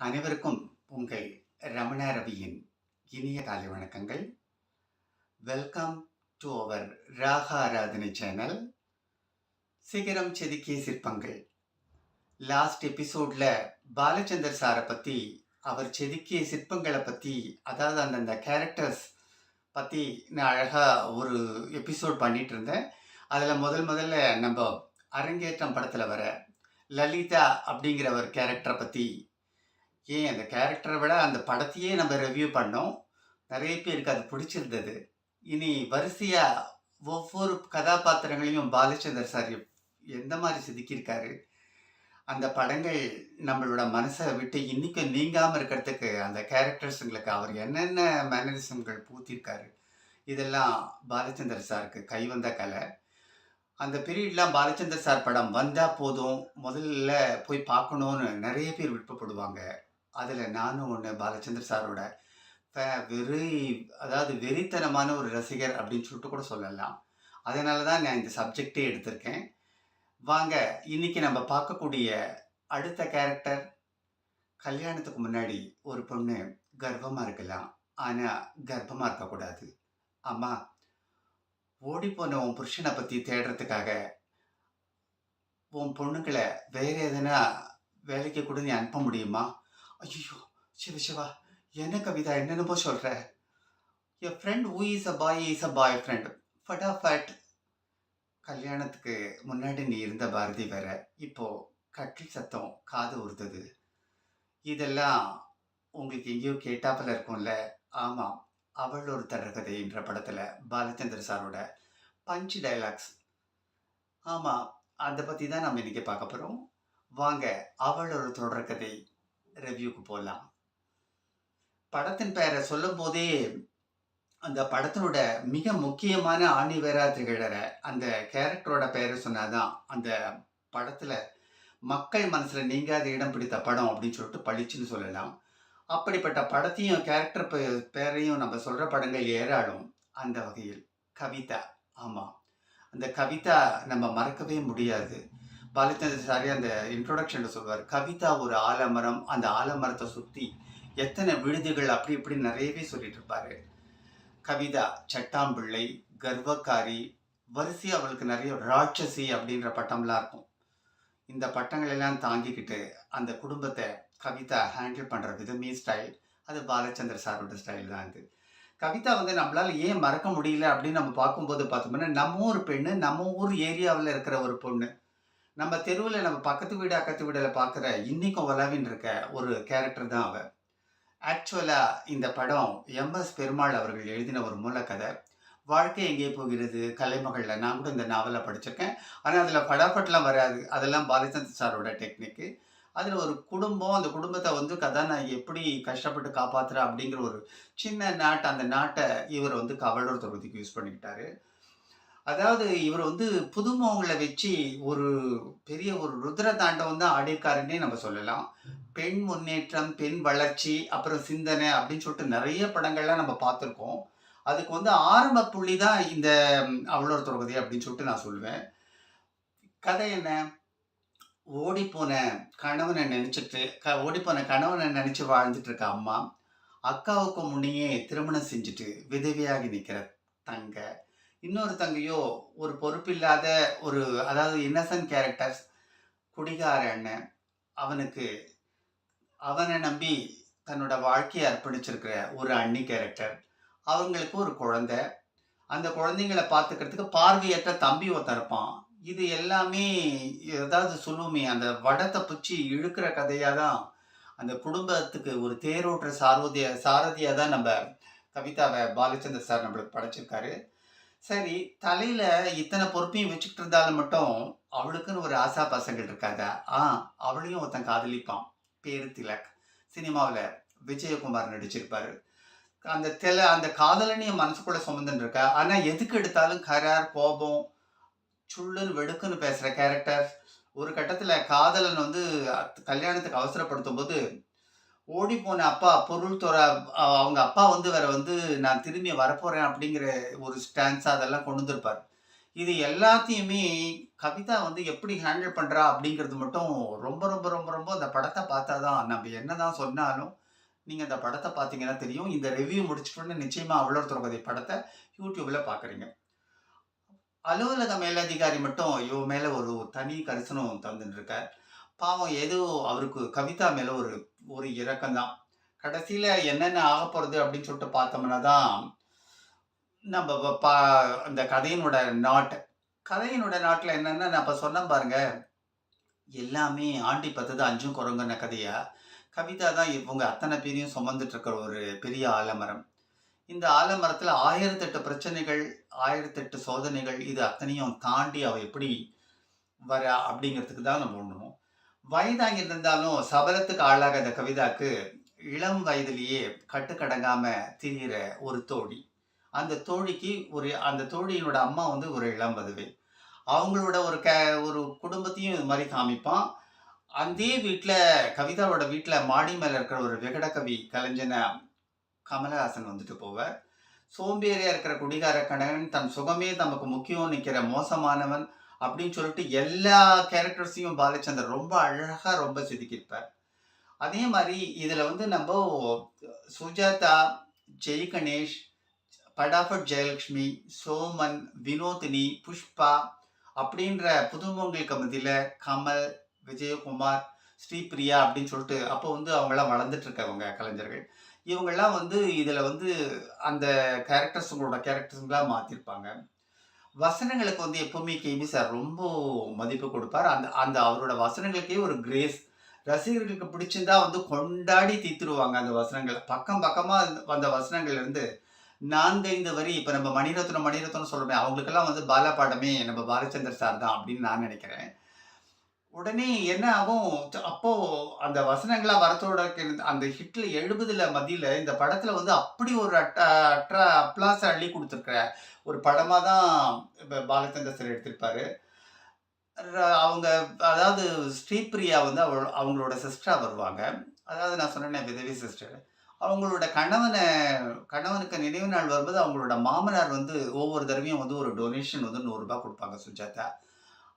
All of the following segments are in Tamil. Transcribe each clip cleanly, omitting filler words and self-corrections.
அனைவருக்கும் உங்கள் ரமணா ரவியின் இனிய காலை வணக்கங்கள். வெல்கம் டு அவர் ராக ஆராதனை சேனல். சிகரம் செதுக்கிய சிற்பங்கள். லாஸ்ட் எபிசோட்ல பாலச்சந்தர் சாரை பற்றி, அவர் செதுக்கிய சிற்பங்களை பற்றி, அதாவது அந்தந்த கேரக்டர்ஸ் பற்றி நான் அழகாக ஒரு எபிசோட் பண்ணிட்டு இருந்தேன். அதில் முதல்ல நம்ம அரங்கேற்றம் படத்தில் வர லலிதா அப்படிங்கிற ஒரு கேரக்டரை பற்றி, ஏன் அந்த கேரக்டரை விட அந்த படத்தையே நம்ம ரிவ்யூ பண்ணோம். நிறைய பேருக்கு அது பிடிச்சிருந்தது. இனி வரிசையாக ஒவ்வொரு கதாபாத்திரங்களையும் பாலச்சந்தர் சார் எந்த மாதிரி செதுக்கியிருக்காரு, அந்த படங்கள் நம்மளோட மனசை விட்டு இன்றைக்கும் நீங்காமல் இருக்கிறதுக்கு அந்த கேரக்டர்ஸுங்களுக்கு அவர் என்னென்ன மேனரிசம்கள் பூத்திருக்காரு, இதெல்லாம் பாலச்சந்தர் சாருக்கு கைவந்த கலை. அந்த பீரியட்லாம் பாலச்சந்தர் சார் படம் வந்தால் போதும், முதல்ல போய் பார்க்கணுன்னு நிறைய பேர் விருப்பப்படுவாங்க. அதில் நானும் ஒன்று. பாலச்சந்தர் சாரோட அதாவது வெறித்தனமான ஒரு ரசிகர் அப்படின்னு சொல்லிட்டு கூட சொல்லலாம். அதனால தான் நான் இந்த சப்ஜெக்டே எடுத்திருக்கேன். வாங்க, இன்னைக்கு நம்ம பார்க்கக்கூடிய அடுத்த கேரக்டர். கல்யாணத்துக்கு முன்னாடி ஒரு பொண்ணு கர்ப்பமாக இருக்கலாம், ஆனால் கர்ப்பமாக இருக்கக்கூடாது. அம்மா, ஓடி போன உன் புருஷனை பற்றி தேடுறதுக்காக உன் பொண்ணுங்களை வேற எதனா வேலைக்கு கூட நீ அனுப்ப முடியுமா? ஐயோ, சிவா, என்ன கவிதா என்னென்னமோ சொல்கிற? என் friend who is a boy is a boy friend. ஃபட்டாஃபட். கல்யாணத்துக்கு முன்னாடி நீ இருந்த பாரதி வேற, இப்போ கட்டில் சத்தம் காது உறுத்துது. இதெல்லாம் உங்களுக்கு எங்கேயோ கேட்டாப்பில் இருக்கும்ல? ஆமாம், அவள் ஒரு தொடர்கதை என்ற படத்தில் பாலச்சந்திர சாரோட பஞ்ச் டைலாக்ஸ். ஆமாம், அதை பற்றி தான் நம்ம இன்றைக்கி பார்க்க போகிறோம். வாங்க, அவள் ஒரு தொடர்கதை ரிவ்யூக்கு போகலாம். படத்தின் பெயரை சொல்லும் போதே அந்த படத்தினோட மிக முக்கியமான ஆணிவேரா திகழற அந்த கேரக்டரோட பெயரை சொன்னாதான் அந்த படத்தில் மக்கள் மனசில் நீங்காத இடம் பிடித்த படம் அப்படின்னு சொல்லிட்டு பளிச்சுன்னு சொல்லலாம். அப்படிப்பட்ட படத்தையும் கேரக்டர் பேரையும் நம்ம சொல்கிற படங்கள் ஏராளம். அந்த வகையில் கவிதா. ஆமாம், அந்த கவிதா நம்ம மறக்கவே முடியாது. பாலச்சந்திர சாரி அந்த இன்ட்ரோடக்ஷனில் சொல்வார், கவிதா ஒரு ஆலமரம், அந்த ஆலமரத்தை சுற்றி எத்தனை விழுதுகள், அப்படி இப்படி நிறையவே சொல்லிட்டு இருப்பாரு. கவிதா சட்டாம்பிள்ளை, கர்வக்காரி, வரிசை அவளுக்கு நிறைய ராட்சசி அப்படின்ற பட்டம்லாம் இருக்கும். இந்த பட்டங்கள் எல்லாம் தாங்கிக்கிட்டு அந்த குடும்பத்தை கவிதா ஹேண்டில் பண்ணுற விதமே ஸ்டைல். அது பாலச்சந்திர சாரோட ஸ்டைல் தான். அது கவிதா நம்மளால ஏன் மறக்க முடியல அப்படின்னு நம்ம பார்க்கும்போது பார்த்தோம்னா, நம்ம ஊர் பெண்ணு, நம்ம ஊர் ஏரியாவில் இருக்கிற ஒரு பொண்ணு, நம்ம தெருவில் நம்ம பக்கத்து வீடு அக்கத்து வீடில் பார்க்குற இன்னைக்கும் வளவின்னு இருக்க ஒரு கேரக்டர் தான் அவள். ஆக்சுவலாக இந்த படம் எம்எஸ் பெருமாள் அவர்கள் எழுதின ஒரு மூலக்கதை. வாழ்க்கை எங்கே போகிறது, கலைமகளில். நான் கூட இந்த நாவலை படிச்சிருக்கேன், ஆனால் அதில் படாப்பட்டெலாம் வராது. அதெல்லாம் பாலச்சந்திர சாரோட டெக்னிக்கு. அதில் ஒரு குடும்பம், அந்த குடும்பத்தை கதாநாயகி எப்படி கஷ்டப்பட்டு காப்பாற்றுறா அப்படிங்கிற ஒரு சின்ன நாட்டை, அந்த நாட்டை இவர் கவலூர் தொகுதிக்கு யூஸ் பண்ணிக்கிட்டாரு. அதாவது இவர் புதுமுகங்களை வச்சு ஒரு பெரிய ஒரு ருத்ர தாண்டவம் தான் ஆடியிருக்காருன்னே நம்ம சொல்லலாம். பெண் முன்னேற்றம், பெண் வளர்ச்சி, அப்புறம் சிந்தனை அப்படின்னு சொல்லிட்டு நிறைய படங்கள்லாம் நம்ம பார்த்துருக்கோம். அதுக்கு ஆரம்ப புள்ளி தான் இந்த அவளோட தொகுதி அப்படின்னு சொல்லிட்டு நான் சொல்லுவேன். கதை என்ன? ஓடிப்போன கணவனை நினைச்சு வாழ்ந்துட்டு இருக்க அம்மா, அக்காவுக்கு முன்னையே திருமணம் செஞ்சுட்டு விதவியாகி நிற்கிற தங்க, இன்னொரு தங்கையோ ஒரு பொறுப்பில்லாத ஒரு, அதாவது இன்னசென்ட் கேரக்டர்ஸ், குடிகார அண்ணன், அவனை நம்பி தன்னோட வாழ்க்கையை அர்ப்பணிச்சிருக்கிற ஒரு அண்ணி கேரக்டர், அவங்களுக்கு ஒரு குழந்தை, அந்த குழந்தைங்களை பார்த்துக்கிறதுக்கு பார்வையற்ற தம்பி ஒருத்தன் இருப்பான். இது எல்லாமே ஏதாவது சொல்லுவோமே, அந்த வடத்தை பிடிச்சி இழுக்கிற கதையாக தான் அந்த குடும்பத்துக்கு ஒரு தேரோட்டுற சாரதியாக தான் நம்ம கவிதாவை பாலச்சந்தர் சார் நம்மளுக்கு படைச்சிருக்காரு. சரி, தலையில் இத்தனை பொறுப்பையும் வச்சுக்கிட்டு இருந்தாலும் மட்டும் அவளுக்குன்னு ஒரு ஆசா பசங்கள் இருக்காதா? அவளையும் ஒருத்தன் காதலிப்பான். பேரு திலக். சினிமாவில் விஜயகுமார் நடிச்சிருப்பாரு. அந்த காதலனையும் மனசுக்குள்ள சுமந்துன்னு இருக்கா. ஆனால் எதுக்கு எடுத்தாலும் கரார், கோபம், சுள்ளுன்னு வெடுக்குன்னு பேசுகிற கேரக்டர். ஒரு கட்டத்தில் காதலன் கல்யாணத்துக்கு அவசரப்படுத்தும் போது ஓடி போன அப்பா பொருள் அவங்க அப்பா வேற நான் திரும்பி வரப்போறேன் அப்படிங்கிற ஒரு ஸ்டான்ஸ் அதெல்லாம் கொண்டு வந்திருப்பார். இது எல்லாத்தையுமே கவிதா எப்படி ஹேண்டில் பண்றா அப்படிங்கிறது மட்டும் ரொம்ப ரொம்ப ரொம்ப ரொம்ப அந்த படத்தை பார்த்தா தான் நம்ம அப்படி என்னதான் சொன்னாலும், நீங்க அந்த படத்த பார்த்தீங்கன்னா தெரியும். இந்த ரிவ்யூ முடிச்சுட்டோனே நிச்சயமா "அவளோர் திரௌபதி" படத்த YouTubeல பார்க்குறீங்க. அலுவலக மேலதிகாரி மட்டும் இவ மேல ஒரு தனி கரிசனம் தந்துட்டு இருக்கார். பாவம் ஏதோ அவருக்கு கவிதா மேல ஒரு ஒரு இரக்கம் தான். கடைசியில என்னென்ன ஆகப்போறது அப்படின்னு சொல்லிட்டு பார்த்தோம்னா தான், நம்ம அந்த கதையினோட நாட்ல என்னன்னா, நான் அப்ப சொன்னேன் பாருங்க, எல்லாமே ஆண்டி பெத்தது அஞ்சும் குரங்குன கதையா, கவிதா தான் இவங்க அத்தன பேரையும் சுமந்துட்டு இருக்கிற ஒரு பெரிய ஆலமரம். இந்த ஆலமரத்துல 1008 பிரச்சனைகள், 1008 சோதனைகள் இது அத்தனையும் தாண்டி அவ எப்படி வரா அப்படிங்கிறதுக்கு தான் நம்ம உணரும். வயதாகி இருந்தாலும் சபலத்துக்கு ஆளாகாத கவிதாக்கு இளம் வயதிலேயே கட்டுக்கடங்காம திரியிற ஒரு தோழி. அந்த தோழியினோட அம்மா வந்து ஒரு இளம் வதுவை. அவங்களோட ஒரு குடும்பத்தையும் இது மாரி காமிப்பான். அதே வீட்ல கவிதாவோட வீட்ல மாடி மேல இருக்கிற ஒரு விகடகவி கலைஞனா கமலஹாசன் வந்துட்டு போவார். சோம்பேறியா இருக்கிற குடிகார கணவன், தன் சுகமே தமக்கு முக்கியம்னு நிக்கிற மோசமானவன் அப்படின்னு சொல்லிட்டு எல்லா கேரக்டர்ஸையும் பாலச்சந்தர் ரொம்ப அழகா ரொம்ப செதுக்கியிருப்பார். அதே மாரி இதுல வந்து நம்ப சுஜாதா, ஜெய் கணேஷ், படாஃபட் ஜெயலட்சுமி, சோமன், வினோதினி, புஷ்பா அப்படின்ற புதுமுகங்களுக்கு மத்தியில கமல், விஜயகுமார், ஸ்ரீபிரியா அப்படின்னு சொல்லிட்டு அப்போ வந்து அவங்கலாம் வளர்ந்துட்டு இருக்கவங்க கலைஞர்கள். இவங்கலாம் வந்து இதுல வந்து அந்த உங்களோட கேரக்டர்ஸுங்களா மாத்திருப்பாங்க. வசனங்களுக்கு வந்து எப்பவுமே கேபி சார் ரொம்ப மதிப்பு கொடுப்பார். அந்த அந்த அவரோட வசனங்களுக்கே ஒரு கிரேஸ். ரசிகர்களுக்கு பிடிச்சிருந்தா வந்து கொண்டாடி தீர்த்துருவாங்க அந்த வசனங்கள. பக்கம் பக்கமா வந்த வசனங்கள்ல இருந்து 4, 5 வரி இப்ப நம்ம மணிரத்னம் சொல்றோமே, அவங்களுக்கெல்லாம் வந்து பாலா பாடமே நம்ம பாலச்சந்தர் சார் தான் அப்படின்னு நான் நினைக்கிறேன். உடனே என்ன ஆகும், அப்போ அந்த வசனங்கள்லாம் வரத்தோட அந்த ஹிட்ல 70ல மத்தியில இந்த படத்துல வந்து அப்படி ஒரு அப்ளாஸ அள்ளி குடுத்துருக்கிற ஒரு படமா தான் பாலச்சந்தர் சார் எடுத்திருப்பாரு. அவங்க அதாவது ஸ்ரீபிரியா வந்து அவங்களோட சிஸ்டரா வருவாங்க. அதாவது நான் சொன்னேனே விதவை சிஸ்டர். அவங்களோட கணவனுக்கு நினைவு நாள் வரும்போது அவங்களோட மாமனார் வந்து ஒவ்வொரு தடவையும் வந்து ஒரு டொனேஷன் வந்து ரூ. 100 குடுப்பாங்க சுஜாதா.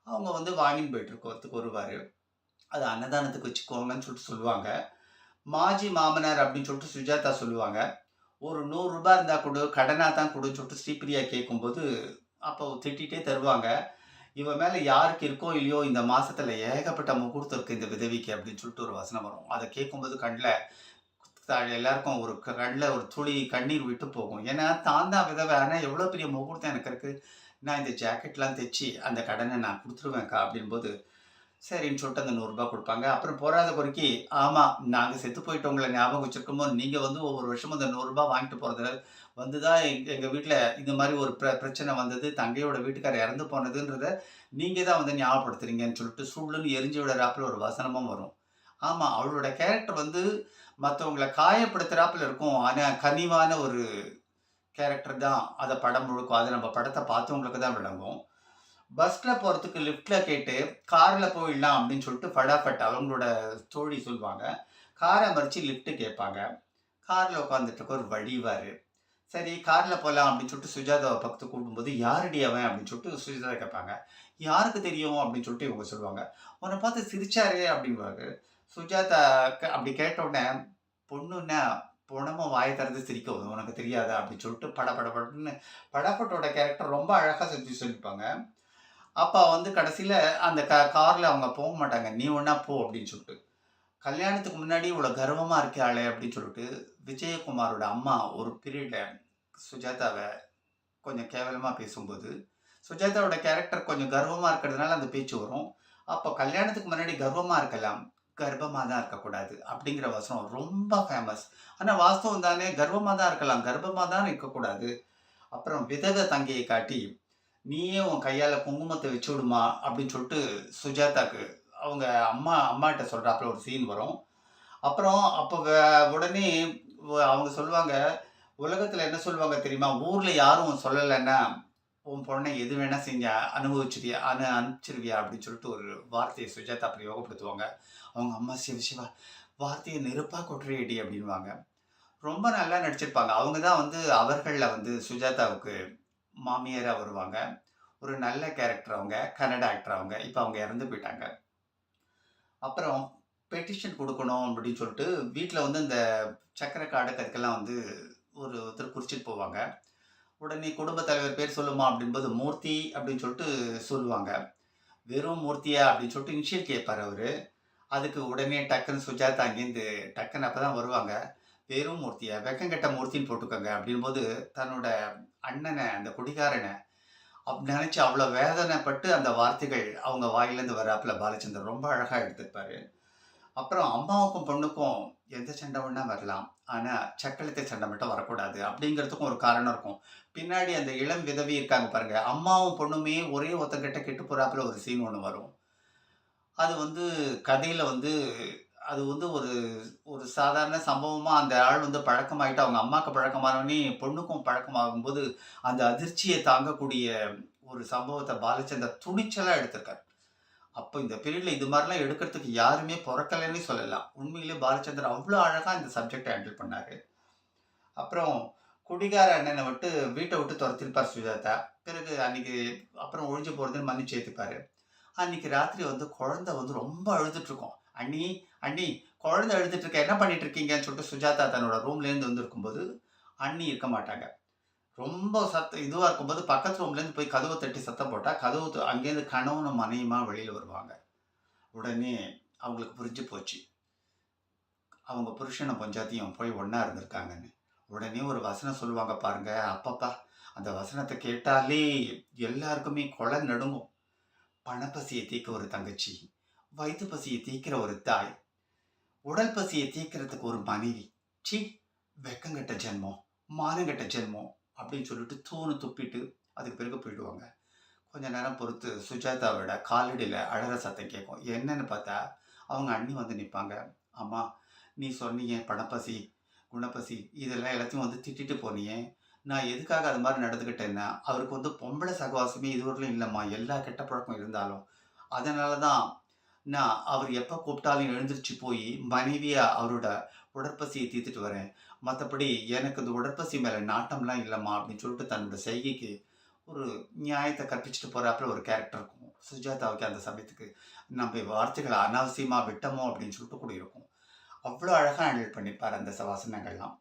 அவங்க வந்து வாங்கின்னு போயிட்டு வருவாரு. அது அன்னதானத்துக்கு வச்சுக்கோங்கன்னு சொல்லுவாங்க. மாஜி மாமனார் அப்படின்னு சொல்லிட்டு சுஜாதா சொல்லுவாங்க. ஒரு ரூ. 100 இருந்தா குடு, கடனா தான் குடுன்னு சொல்லிட்டு ஸ்ரீபிரியா கேட்கும்போது, அப்போ திட்டிட்டே தருவாங்க. இவ மேல யாருக்கு இருக்கோ இல்லையோ இந்த மாசத்துல ஏகப்பட்ட முகூர்த்தம் இருக்கு இந்த விதவைக்கு அப்படின்னு சொல்லிட்டு ஒரு வசனம் வரும். அத கேட்கும்போது எல்லாருக்கும் ஒரு கண்ல ஒரு துளி கண்ணீர் விட்டு போகும். ஏன்னா தான் தான் விதவை. ஆனா எவ்வளோ பெரிய முகூர்த்தம் எனக்கு இருக்கு. நான் இந்த ஜாக்கெட்லாம் தச்சு அந்த கடன நான் குடுத்துருவேன்க்கா அப்படின்போது, சரின்னு சொல்லிட்டு அந்த ரூ. 100 குடுப்பாங்க. அப்புறம் போறாத குறைக்கு, ஆமா நாங்க செத்து போயிட்டவங்கள ஞாபகம் வச்சிருக்கும்போது, நீங்க வந்து ஒவ்வொரு வருஷமும் அந்த ரூ. 100 வாங்கிட்டு போறது வந்து தான் எங்க வீட்ல இந்த மாரி ஒரு பிரச்சனை வந்தது. தங்கையோட வீட்டுக்காரர் இறந்து போனதுன்றத நீங்க தான் வந்து ஞாபகப்படுத்துறீங்கன்னு சொல்லிட்டு சுள்ளுன்னு எரிஞ்சு விடுறாப்புல ஒரு வசனமும் வரும். ஆமா, அவளோட கேரக்டர் வந்து மத்தவங்கள காயப்படுத்துறாப்புல இருக்கும். ஆனா கனிவான ஒரு கேரக்டர் தான். அத படம் முழுக்கும். அது நம்ம படத்த பார்த்தவங்களுக்கு தான் விளங்கும். பஸ்ல போறதுக்கு லிஃப்ட்ல கேட்டு, கார்ல போயிடலாம் அப்படின்னு சொல்லிட்டு ஃபடாஃபட் அவங்களோட தோழி சொல்லுவாங்க. கார மறிச்சு லிஃப்ட் கேட்பாங்க. கார்ல உட்காந்துட்டு இருக்கவர் வழிவாரு. சரி கார்ல போலாம் அப்படின்னு சொல்லிட்டு சுஜாதாவ பக்கத்துக்கு கூப்பிடும்போது, "யாருடி அவன்?" அப்படின்னு சொல்லிட்டு சுஜாதா கேட்பாங்க. "யாருக்கு தெரியும்?" அப்படின்னு சொல்லிட்டு இவங்க சொல்லுவாங்க. "உன்ன பார்த்து சிரிச்சாரே" அப்படின்னுவாரு. சுஜாதா அப்படி கேட்ட உடனே, "பொண்ணுன்னா பொணமும் வாய திறந்து சிரிக்கும். உனக்கு தெரியாதா?" அப்படின்னு சொல்லிட்டு படபடன்னு படாபட்டோட கேரக்டர் ரொம்ப அழகா செஞ்சு சொல்லியிருப்பாங்க. அப்ப வந்து கடைசியில அந்த கார்ல அவங்க போக மாட்டாங்க. "நீ வேணா போ" அப்படின்னு சொல்லிட்டு. கல்யாணத்துக்கு முன்னாடி இவ்வளோ கர்வமா இருக்காளே அப்படின்னு சொல்லிட்டு, விஜயகுமாரோட அம்மா ஒரு பீரியட்ல சுஜாதாவ கொஞ்சம் கேவலமா பேசும்போது, சுஜாதாவோட கேரக்டர் கொஞ்சம் கர்வமா இருக்கிறதுனால அந்த பேச்சு வரும். அப்போ கல்யாணத்துக்கு முன்னாடி கர்வமா இருக்கலாம். கர்ப்பமா தான் இருக்கக்கூடாது. அப்படிங்கிற வசனம் ரொம்ப ஃபேமஸ். ஆனா வாஸ்தவம் தானே கர்வமா தான் இருக்கலாம். கர்ப்பமா தான் இருக்கக்கூடாது. அப்புறம் விதவை தங்கையை காட்டி, "நீயே உன் கையால குங்குமத்த வச்சு விடுமா" அப்படின்னு சொல்லிட்டு சுஜாதாக்கு அவங்க அம்மாட்ட சொல்றாப்புல ஒரு சீன் வரும். அப்புறம் அப்ப உடனே அவங்க சொல்லுவாங்க, "உலகத்துல என்ன சொல்லுவாங்க தெரியுமா? ஊர்ல யாரும் சொல்லலன்னா, உன் பொண்ண எது வேணா செஞ்சு அனுபவிச்சுருவியா அனுப்பிச்சுருவியா?" அப்படின்னு சொல்லிட்டு ஒரு வார்த்தைய சுஜாதா பிரயோகப்படுத்துவாங்க. அவங்க அம்மா, "சிவ சிவா! வார்த்தைய நெருப்பா கொட்டுறியேடி" அப்படின்னுவாங்க. ரொம்ப நல்லா நடிச்சிருப்பாங்க. அவங்க தான் வந்து அவர்கள்ல வந்து சுஜாதாவுக்கு மாமியாரா வருவாங்க. ஒரு நல்ல கேரக்டர் அவங்க. கன்னட ஆக்டர் அவங்க. இப்ப அவங்க இறந்து போயிட்டாங்க. அப்புறம் பெட்டிஷன் குடுக்கணும் அப்படின்னு சொல்லிட்டு, வீட்ல வந்து இந்த சர்க்கரை கார்டுக்கு அதுக்கெல்லாம் வந்து ஒருத்தர் குறிச்சுட்டு போவாங்க. உடனே குடும்பத் தலைவர் பேர் சொல்லுமா அப்படின்போது, மூர்த்தி அப்படின்னு சொல்லிட்டு சொல்லுவாங்க. வெறும் மூர்த்தியா அப்படின்னு சொல்லிட்டு இனிஷியல் கேட்பாரு அவரு. அதுக்கு உடனே டக்குன்னு சுஜாதா அங்கேருந்து டக்குன்னு அப்பதான் வருவாங்க. வெறும் மூர்த்தியா? வெக்கங்கெட்ட மூர்த்தின்னு போட்டுக்கோங்க அப்படின்போது, தன்னோட அண்ணன, அந்த குடிகாரன நெனச்சு அவ்வளோ வேதனைப்பட்டு அந்த வார்த்தைகள் அவங்க வாயிலேருந்து வர்றாப்புல பாலச்சந்தர் ரொம்ப அழகா எடுத்திருப்பாரு. அப்புறம் அம்மாவுக்கும், பொண்ணுக்கும் எந்த சண்டை வேணா வரலாம். ஆனா, சக்களத்தி சண்டை மட்டும் வரக்கூடாது. அப்படிங்கிறதுக்கும் ஒரு காரணம் இருக்கும். பின்னாடி அந்த இளம் விதவை இருக்காங்க பாருங்க. அம்மாவும், பொண்ணுமே ஒரே ஒருத்தங்கிட்ட கெட்டு போறாப்புல ஒரு சீன் ஒண்ணு வரும். அது வந்து கதையில வந்து அது வந்து ஒரு ஒரு சாதாரண சம்பவமா அந்த ஆள் வந்து பழக்கமாயிட்டு, அவங்க அம்மாக்கு பழக்கமானோனே பொண்ணுக்கும் பழக்கமாகும்போது, அந்த அதிர்ச்சிய தாங்கக்கூடிய ஒரு சம்பவத்த பாலச்சந்தர் துணிச்சலா எடுத்திருக்காரு. அப்ப இந்த பீரியட்ல இது மாரிலாம் எடுக்கிறதுக்கு யாருமே பொறக்கலன்னே சொல்லலாம். உண்மையிலே பாலச்சந்தர் அவ்ளோ அழகா இந்த சப்ஜெக்ட்ட ஹேண்டில் பண்ணாரு. அப்புறம் குடிகார அண்ணன வீட்ட விட்டு தொரத்திருப்பார் சுஜாதா. பிறகு அன்னைக்கு அப்புறம் ஒழிஞ்சு போறதுன்னு மன்னிச்சு ஏத்துப்பாரு. அன்னைக்கு ராத்திரி வந்து குழந்தை வந்து ரொம்ப அழுதுட்டு இருக்கும். "அண்ணி, அண்ணி குழந்தை அழுதுட்டு இருக்கு. என்ன பண்ணிட்டு இருக்கீங்கன்னு?" சொல்லிட்டு சுஜாதா தன்னோட ரூம்லேருந்து வந்திருக்கும்போது, அண்ணி இருக்க மாட்டாங்க. ரொம்ப இதுவா இருக்கும்போது பக்கத்து ரூம்லேருந்து போய் கதவ தட்டி சத்தம் போட்டா, அங்கேருந்து கணவனும் மனைவியுமா வெளியில வருவாங்க. உடனே அவங்களுக்கு புரிஞ்சு போச்சு. அவங்க புருஷனும் பொண்டாட்டியும் போய் ஒண்ணா இருந்திருக்காங்கன்னு. உடனே ஒரு வசனம் சொல்லுவாங்க பாருங்க. அப்பப்பா! அந்த வசனத்த கேட்டாலே எல்லாருக்குமே கொல நடுங்கும். "பணப்பசிய தீர்க்க ஒரு தங்கச்சி, வயித்து பசிய தீர்க்கிற ஒரு தாய், உடல் பசிய தீர்க்கிறதுக்கு ஒரு மனைவி. ச்சீ! வெட்கங்கெட்ட ஜென்மம், மானங்கெட்ட ஜென்மம்" அப்படின்னு சொல்லிட்டு தூணு துப்பிட்டு அதுக்கு பிறகு போயிடுவாங்க. கொஞ்ச நேரம் பொறுத்து சுஜாதாவோட காலடியில அழற சத்தம் கேட்கும். என்னன்னு பார்த்தா, அவங்க அண்ணி வந்து நிப்பாங்க. "அம்மா, நீ சொன்னியே பணப்பசி, குணப்பசி இதெல்லாம் எல்லாத்தையும் வந்து திட்டிட்டு போனியே. நான் எதுக்காக அது மாரி நடந்துக்கிட்டேன்னா, அவருக்கு வந்து பொம்பள சகவாசமே இதுவரையிலும் இல்லம்மா. எல்லா கெட்ட பழக்கம் இருந்தாலும். அதனால தான் அவர் எப்ப கூப்பிட்டாலும் எழுந்திருச்சு போயி, மனைவியா அவரோட உடற்பசிய தீர்த்துட்டு வரேன். மத்தபடி எனக்கு இந்த உடற்பசி மேல நாட்டம்லாம் இல்லம்மா" அப்படின்னு சொல்லிட்டு தன்னோட செய்கைக்கு ஒரு நியாயத்த கற்பிச்சுட்டு போறாப்புல ஒரு கேரக்டர் இருக்கும். சுஜாதாவுக்கு அந்த சமயத்துக்கு நம்ம வார்த்தைகள அனாவசியமா விட்டோமோ அப்படின்னு சொல்லிட்டு கூட இருக்கும். அவ்ளோ அழகா ஹேண்டில் பண்ணியிருப்பாரு அந்த வசனங்கள்லாம்.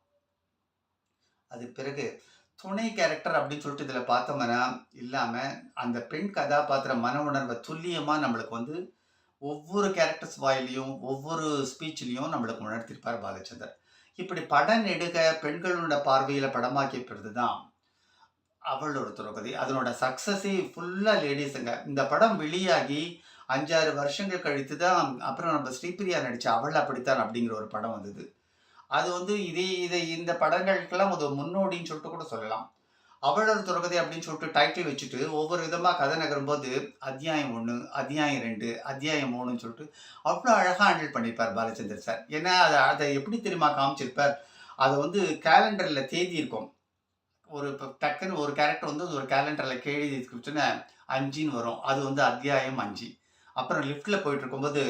அதுக்கு பிறகு துணை கேரக்டர் அப்படின்னு சொல்லிட்டு இதில பார்த்தோம்னா, இல்லாம அந்த பெண் கதாபாத்திர மன உணர்வ துல்லியமா நம்மளுக்கு வந்து ஒவ்வொரு கேரக்டர்ஸ் வாயிலயும், ஒவ்வொரு ஸ்பீச்லயும் நம்மளுக்கு உணர்த்தியிருப்பார் பாலச்சந்தர். இப்படி படம் நெடுக பெண்களோட பார்வையில படமாக்கியது தான் அவள் ஒரு திரௌபதி. அதனோட சக்சஸே ஃபுல்லா லேடீஸுங்க. இந்த படம் வெளியாகி 5, 6 வருஷங்கள் கழித்து தான் அப்புறம் நம்ம ஸ்ரீபிரியா நடிச்ச அவள் அப்படித்தான் அப்படிங்கிற ஒரு படம் வந்தது. அது வந்து இந்த படங்களுக்கெல்லாம் ஒரு முன்னோடின்னு சொல்லிட்டு கூட சொல்லலாம். அவள் ஒரு திரௌபதி அப்படின்னு சொல்லிட்டு டைட்டில் வச்சுட்டு ஒவ்வொரு விதமா கதை நகரும்போது அத்தியாயம் 1, அத்தியாயம் 2, அத்தியாயம் 3ன்னு சொல்லிட்டு அவ்வளோ அழகா ஹேண்டில் பண்ணியிருப்பார் பாலச்சந்தர் சார். ஏன்னா அத எப்படி தெரியுமா காமிச்சிருப்பார்? அத வந்து கேலண்டர்ல தேதி இருக்கும். இப்ப டக்குன்னு ஒரு கேரக்டர் வந்து ஒரு கேலண்டர்ல எழுதி வச்சுன்னா 5ன்னு வரும். அது வந்து அத்தியாயம் 5. அப்புறம் லிஃப்ட்ல போயிட்டு இருக்கும்போது,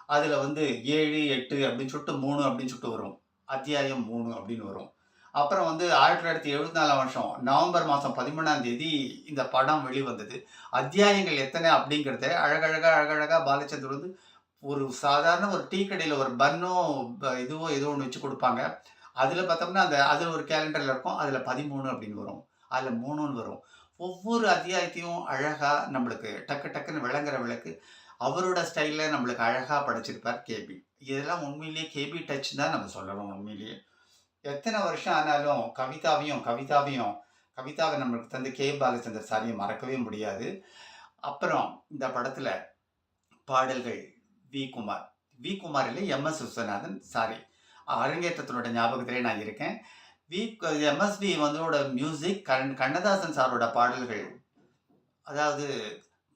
அதுல வந்து 7, 8 அப்படின்னு சொல்லிட்டு 3 அப்படின்னு சொல்லிட்டு வரும். அத்தியாயம் 3 அப்படின்னு வரும். அப்புறம் வந்து 1974 வருஷம் நவம்பர் மாசம் 13ஆம் தேதி இந்த படம் வெளிவந்தது. அத்தியாயங்கள் எத்தனை அப்படிங்கிறத அழகழகா பாலச்சந்தர் வந்து ஒரு சாதாரண ஒரு டீ கடையில ஒரு பன்னோ, இதுவோ ஏதோ ஒண்ணு வச்சு குடுப்பாங்க. அதுல பார்த்தோம்னா, அதுல ஒரு கேலண்டர்ல இருக்கும். அதுல 13 அப்படின்னு வரும். அதுல 3ன்னு வரும். ஒவ்வொரு அத்தியாயத்தையும் அழகா நம்மளுக்கு டக்குன்னு விளங்குற விளக்கு, அவரோட ஸ்டைல்ல நம்மளுக்கு அழகா படைச்சிருப்பார் கேபி. இதெல்லாம் உண்மையிலேயே கேபி டச் தான் நம்ம சொல்லணும் உண்மையிலேயே. எத்தன வருஷம் ஆனாலும் கவிதாவ நம்மளுக்கு தந்த கே. பாலச்சந்தர் சாரையும் மறக்கவே முடியாது. அப்புறம் இந்த படத்துல பாடல்கள் வி. குமார். வி. குமார் இல்ல, எம்.எஸ். விஸ்வநாதன். சாரி. அரங்கேற்றத்தினோட ஞாபகத்திலே நான் இருக்கேன். எம்எஸ்வி வந்தோட மியூசிக் கண்ணதாசன் சாரோட பாடல்கள். அதாவது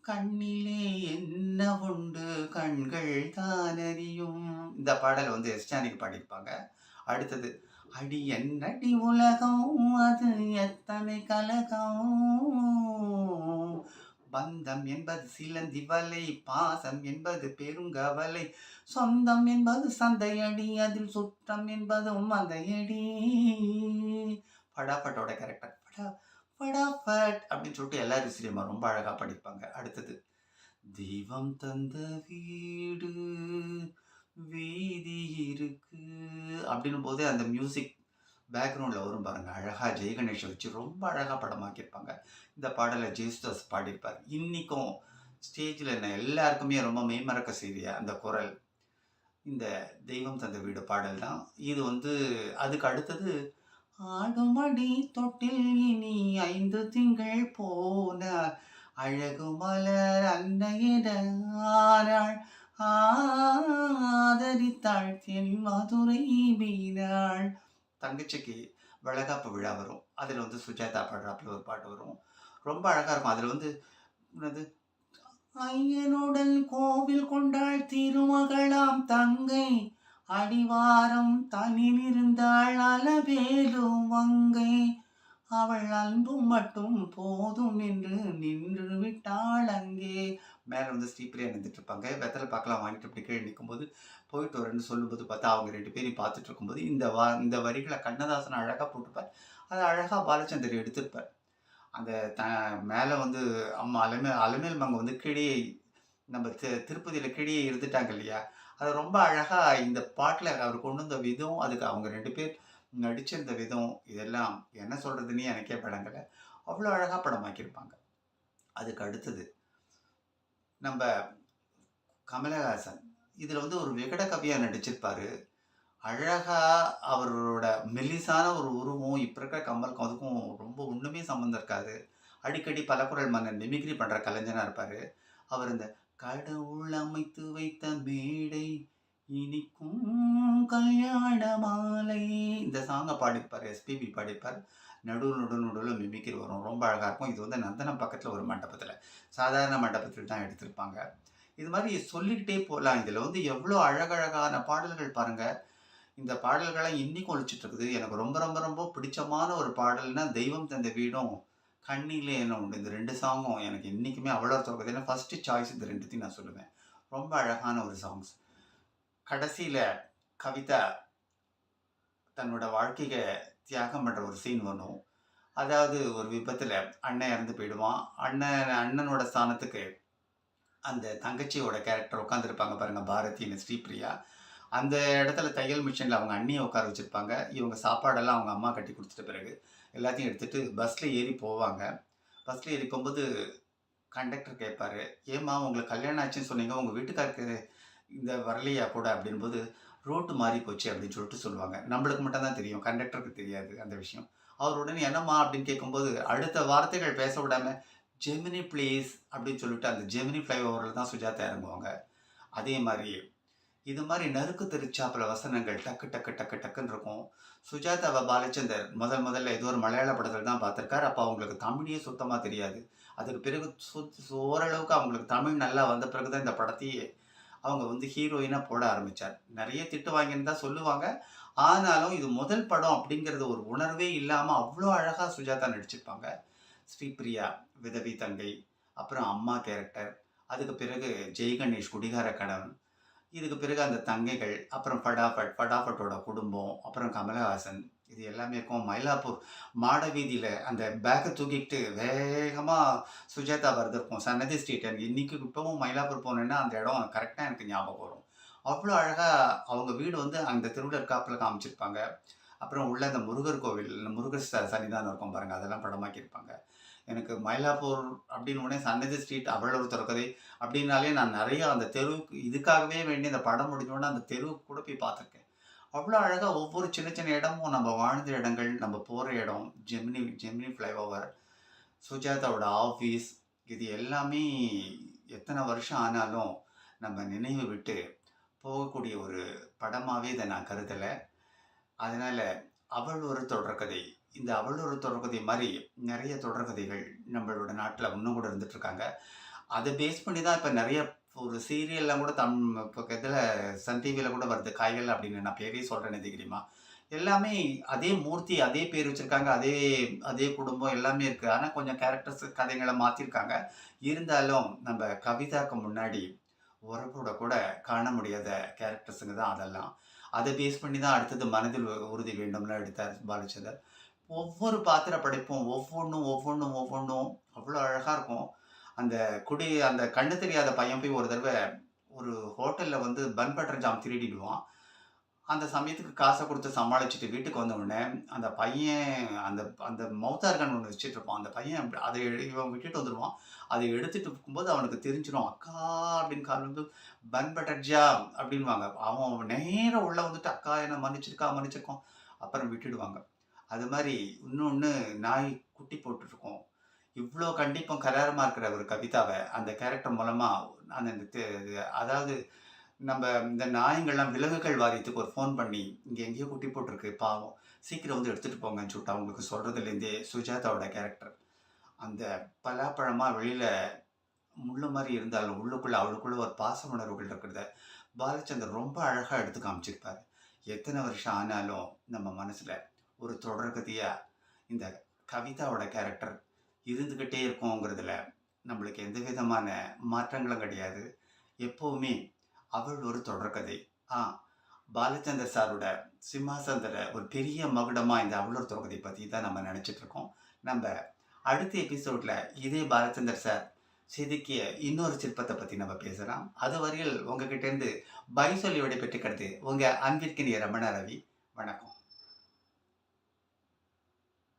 "கண்ணிலே என்ன உண்டு கண்கள் தான் அறியும்" இந்த பாடல் வந்து எஸ். ஜானகி பாடியிருப்பாங்க. அடுத்தது "அடி என்னடி உலகம் அது எத்தனை கலகம், பந்தம் என்பது சிலந்தி வலை, பாசம் என்பது பெருங்கவலை, சொந்தம் என்பது சந்தையடி, அதில் சுற்றம் என்பதும் மந்தையடி." ஃபடாஃபட்டோட கேரக்டர். ஃபடாஃபட் அப்படின்னு சொல்லிட்டு எல்லாரும் சினிமா ரொம்ப அழகா படிப்பாங்க. அடுத்தது "தெய்வம் தந்த வீடு வீதி இருக்கு அப்படின்னும் போதே அந்த மியூசிக் பேக்ரவுண்டில் வரும் பாருங்க. அழகா ஜெய்கணேஷை வச்சு ரொம்ப அழகா படமாக்கியிருப்பாங்க. இந்த பாடலை ஜேசுதாஸ் பாடியிருப்பார். இன்னிக்கும் ஸ்டேஜில் என்ன எல்லாருக்குமே ரொம்ப மெய்மறக்க செய்திய அந்த குரல் இந்த தெய்வம் தந்த வீடு பாடல் தான். இது வந்து அதுக்கு அடுத்தது ஆடுமடி தொட்டில் இனி 5 திங்கள் போன அழகு மலர் அன்னையிட ஆனாள் ஆதரித்தாள் தென் மதுரை மீனாள். தங்கச்சிக்கு வளகாப்பு விழா வரும். அதில் வந்து சுஜாதா பாடுறாப்புல ஒரு பாட்டு வரும். ரொம்ப அழகா இருக்கும். அதில் வந்து என்னது ஐயனுடன் கோவில் கொண்டாள் திருமகளாம் தங்கை அடிவாரம் தனில் இருந்தாள் அலவேலும் வங்கை அவள் அன்பும் மட்டும் போதும் என்று நின்று விட்டாள் அங்கே. மேலே வந்து ஸ்ரீபிரியா நின்றுட்டு இருப்பாங்க. வெத்தலை பாக்கெல்லாம் வாங்கிட்டு அப்படி கீழே நிற்கும்போது போயிட்டு வரேன்னு சொல்லும்போது பார்த்தா அவங்க 2 பேரையும் பார்த்துட்டு இருக்கும்போது இந்த வரிகளை கண்ணதாசன் அழகாக போட்டிருப்பார். அதை அழகாக பாலச்சந்தர் எடுத்திருப்பார். அந்த மேலே வந்து அம்மா அலமேல் மங்க வந்து கிளியை நம்ம திருப்பதியில் கிளியை இருந்துட்டாங்க இல்லையா? அது ரொம்ப அழகா இந்த பாட்டில் அவர் கொண்டு வந்த விதம், அதுக்கு அவங்க 2 பேர் நடிச்சிருந்த விதம், இதெல்லாம் என்ன சொல்றதுன்னே எனக்கே விளங்கல. அவ்வளோ அழகா படமாக்கியிருப்பாங்க. அதுக்கு அடுத்தது நம்ம கமலஹாசன். இதில் வந்து ஒரு விகட கவியா நடிச்சிருப்பாரு. அழகா அவரோட மெல்லிசான ஒரு உருவம் இப்ப இருக்கிற கமலுக்கும் அதுக்கும் ரொம்ப ஒண்ணுமே சம்மந்தம் இருக்காது. அடிக்கடி பலகுரல் மன்னன் மிமிக்ரி பண்ற கலைஞனா இருப்பாரு. அவர் இந்த கடவுள் அமைத்து வைத்த மேடை இனிக்கும் கல்யாண மாலை இந்த சாங்கை பாடியிருப்பார். எஸ்பிபி பாடியிருப்பார். நடுவுல மிமிக்ரி வரும். ரொம்ப அழகா இருக்கும். இது வந்து நந்தனம் பக்கத்துல ஒரு மண்டபத்துல, சாதாரண மண்டபத்தில் தான் எடுத்திருப்பாங்க. இது மாதிரி சொல்லிக்கிட்டே போகலாம். இதுல வந்து எவ்வளோ அழகழகான பாடல்கள் பாருங்க. இந்த பாடல்கள்லாம் இன்னைக்கும் ஒலிச்சிட்டு இருக்குது. எனக்கு ரொம்ப ரொம்ப ரொம்ப பிடிச்சமான ஒரு பாடல்னா தெய்வம் தந்த வீடும், கண்ணிலே என்ன உண்டு. இந்த 2 சாங்கும் எனக்கு இன்னைக்குமே அவ்வளோ தொடங்குது. ஏன்னா ஃபர்ஸ்ட் சாய்ஸ் இந்த 2த்தையும் நான் சொல்லுவேன். ரொம்ப அழகான ஒரு சாங்ஸ். கடைசியில கவிதா தன்னோட வாழ்க்கைய தியாகம் பண்ற ஒரு சீன் வரும். அதாவது ஒரு விபத்துல அண்ணன் இறந்து போயிடுவான். அண்ணனோட ஸ்தானத்துக்கு அந்த தங்கச்சியோட கேரக்டர் உட்காந்துருப்பாங்க பாருங்க, பாரதின்னு ஸ்ரீபிரியா. அந்த இடத்துல தையல் மிஷினில் அவங்க அண்ணியை உட்கார வச்சுருப்பாங்க. இவங்க சாப்பாடெல்லாம் அவங்க அம்மா கட்டி கொடுத்துட்ட பிறகு எல்லாத்தையும் எடுத்துகிட்டு பஸ்ஸில் ஏறி போவாங்க. பஸ்ஸில் ஏறி போகும்போது கண்டக்டர் கேட்பாரு, ஏம்மா உங்களுக்கு கல்யாணம் ஆச்சுன்னு சொன்னீங்க, உங்கள் வீட்டுக்காருக்கு இந்த வரலையா கூட அப்படின்போது, ரோட்டு மாறி போச்சு அப்படின்னு சொல்லிட்டு சொல்லுவாங்க. நம்மளுக்கு மட்டும் தான் தெரியும், கண்டக்டருக்கு தெரியாது அந்த விஷயம். அவர் உடனே என்னம்மா அப்படின்னு கேட்கும்போது அடுத்த வார்த்தைகள் பேச விடாம ஜெமினி ப்ளீஸ் அப்படின்னு சொல்லிட்டு அந்த ஜெமினி ஃப்ளைஓவரில் தான் சுஜாதா இறங்குவாங்க. அதே மாதிரி இது மாதிரி நறுக்கு தெரிச்சாப்புல வசனங்கள் டக்கு டக்கு டக்கு டக்குன்னு இருக்கும். சுஜாதாவை பாலச்சந்தர் முதல்ல ஏதோ ஒரு மலையாள படத்தில் தான் பார்த்துருக்காரு. அப்போ அவங்களுக்கு தமிழே சுத்தமாக தெரியாது. அதுக்கு பிறகு ஓரளவுக்கு அவங்களுக்கு தமிழ் நல்லா வந்த பிறகு தான் இந்த படத்தையே அவங்க வந்து ஹீரோயினாக போட ஆரம்பித்தார். நிறைய திட்டு வாங்கின்னு தான் சொல்லுவாங்க. ஆனாலும் இது முதல் படம் அப்படிங்கிறது ஒரு உணர்வே இல்லாமல் அவ்வளோ அழகாக சுஜாதா நடிச்சிருப்பாங்க. ஸ்ரீபிரியா விதவி தங்கை, அப்புறம் அம்மா கேரக்டர், அதுக்கு பிறகு ஜெய்கணேஷ் குடிகார கணவன், இதுக்கு பிறகு அந்த தங்கைகள், அப்புறம் ஃபடாஃபட்டோட குடும்பம், அப்புறம் கமலஹாசன், இது எல்லாமே இருக்கும். மயிலாப்பூர் மாட வீதியில் அந்த பேக்கை தூக்கிட்டு வேகமாக சுஜாதா வரது இருக்கும். சன்னதி ஸ்ட்ரீட். எனக்கு இன்றைக்கி இப்போவும் மயிலாப்பூர் போனேன்னா அந்த இடம் கரெக்டாக எனக்கு ஞாபகம் வரும். அவ்வளோ அழகாக அவங்க வீடு வந்து அந்த தெருவில் இருக்காப்புல காமிச்சிருப்பாங்க. அப்புறம் உள்ள அந்த முருகர் கோவில், முருகர் சன்னிதானம் இருக்கும் பாருங்கள், அதெல்லாம் படமாக்கியிருப்பாங்க. எனக்கு மயிலாப்பூர் அப்படின்னு உடனே சன்னதி ஸ்ட்ரீட், அவள் ஒரு தொடர்கதை அப்படின்னாலே நான் நிறைய அந்த தெருவுக்கு இதுக்காகவே வேண்டி அந்த படம் முடிஞ்சோடனே அந்த தெருவுக்கு கூட போய் பார்த்துருக்கேன். அவ்வளோ அழகாக ஒவ்வொரு சின்ன சின்ன இடமும் நம்ம வாழ்ந்த இடங்கள், நம்ம போகிற இடம், ஜெமினி ஃப்ளைஓவர், சுஜாதாவோட ஆஃபீஸ், இது எல்லாமே எத்தனை வருஷம் ஆனாலும் நம்ம நினைவு விட்டு போகக்கூடிய ஒரு படமாகவே இதை நான் கருதலை. அதனால் அவள் ஒரு தொடர்கதை, இந்த அவள் ஒரு தொடர்கதை மாதிரி நிறைய தொடர்கதைகள் நம்மளோட நாட்டில் இன்னும் கூட இருந்துகிட்ருக்காங்க. அதை பேஸ் பண்ணி தான் இப்போ நிறைய ஒரு சீரியல்லாம் கூட இப்போ இதில் சன் டிவியில் கூட வருது, காய்கள் அப்படின்னு. நான் பேரே சொல்கிறேன்னு தெரியுமா? எல்லாமே அதே மூர்த்தி, அதே பேர் வச்சுருக்காங்க, அதே அதே குடும்பம் எல்லாமே இருக்குது. ஆனால் கொஞ்சம் கேரக்டர்ஸ் கதைகளை மாற்றிருக்காங்க. இருந்தாலும் நம்ம கவிதாக்கு முன்னாடி உறவோட கூட காண முடியாத கேரக்டர்ஸுங்க தான் அதெல்லாம். அதை பேஸ் பண்ணி தான் அடுத்தது மனதில் உறுதி வேண்டும்லாம் எடுத்தார் பாலச்சந்தர். ஒவ்வொரு பாத்திர படைப்பும் ஒவ்வொன்றும் அவ்வளோ அழகாக இருக்கும். அந்த கண்ணு தெரியாத பையன் போய் ஒரு தடவை ஒரு ஹோட்டல்ல வந்து பன் பட்டர் ஜாம் திருடிடுவான். அந்த சமயத்துக்கு காச குடுத்து சமாளிச்சுட்டு வீட்டுக்கு வந்த உடனே, அந்த பையன் அந்த அந்த மவுத்தார் கன் ஒண்ணு வச்சுட்டுருப்பான். அந்த பையன் அத இவன் விட்டுட்டு வந்துருவான். அத எடுத்துட்டு இருக்கும்போது அவனுக்கு தெரிஞ்சிரும். "அக்கா" அப்படின்னு கால் வந்து "பன் பட்டர் ஜாம்" அப்படின்னுவாங்க. அவன் நேரா உள்ள வந்துட்டு, "அக்கா என்ன மன்னிச்சிருக்கா, மன்னிச்சிருக்கோம்." அப்புறம் விட்டுடுவாங்க. அது மாரி இன்னொன்னு நாய் குட்டி போட்டுருக்கும். இவ்ளோ கண்டிப்பும் கராரமா இருக்கிற ஒரு கவிதாவ, அந்த கேரக்டர் மூலமா அந்த அதாவது நம்ப இந்த நாய்ங்கள்லாம் விலங்குகள் வாரியத்துக்கு ஒரு ஃபோன் பண்ணி, "இங்க எங்கேயோ குட்டி போட்டிருக்கு பாவம். சீக்கிரம் வந்து எடுத்துட்டு போங்கன்னு" சொல்லிட்டு அவங்களுக்கு சொல்றதுலேருந்தே சுஜாதாவோட கேரக்டர். அந்த பலாப்பழமா வெளியில முள்ளு மாரி இருந்தாலும், உள்ளுக்குள்ள அவளுக்குள்ள ஒரு பாச உணர்வுகள் இருக்கிறத, பாலச்சந்தர் ரொம்ப அழகா எடுத்து காமிச்சிருப்பாரு. எத்தன வருஷம் ஆனாலும் நம்ம மனசுல ஒரு தொடர்கதையா இந்த கவிதாவோட கேரக்டர் இருந்துகிட்டே இருக்குங்கிறதுல நம்மளுக்கு எந்த விதமான மாற்றங்களும் கிடையாது. எப்பவுமே அவள் ஒரு தொடர்கதை. ஆ பாலச்சந்தர் சாரோட சிம்மாசனத்துல ஒரு பெரிய மகுடமா இந்த அவள் ஒரு தொடர்கதை பத்தி தான் நம்ம நினைச்சிட்டு இருக்கோம். நம்ப அடுத்த எபிசோட்ல இதே பாலச்சந்தர் சார் செதுக்கிய இன்னொரு சிற்பத்த பத்தி நம்ம பேசலாம். அதுவரையில் உங்ககிட்ட இருந்து பை சொல்லி விடைபெற்றுக்கிறது உங்க அன்பிற்கினிய ரமணா ரவி. வணக்கம்.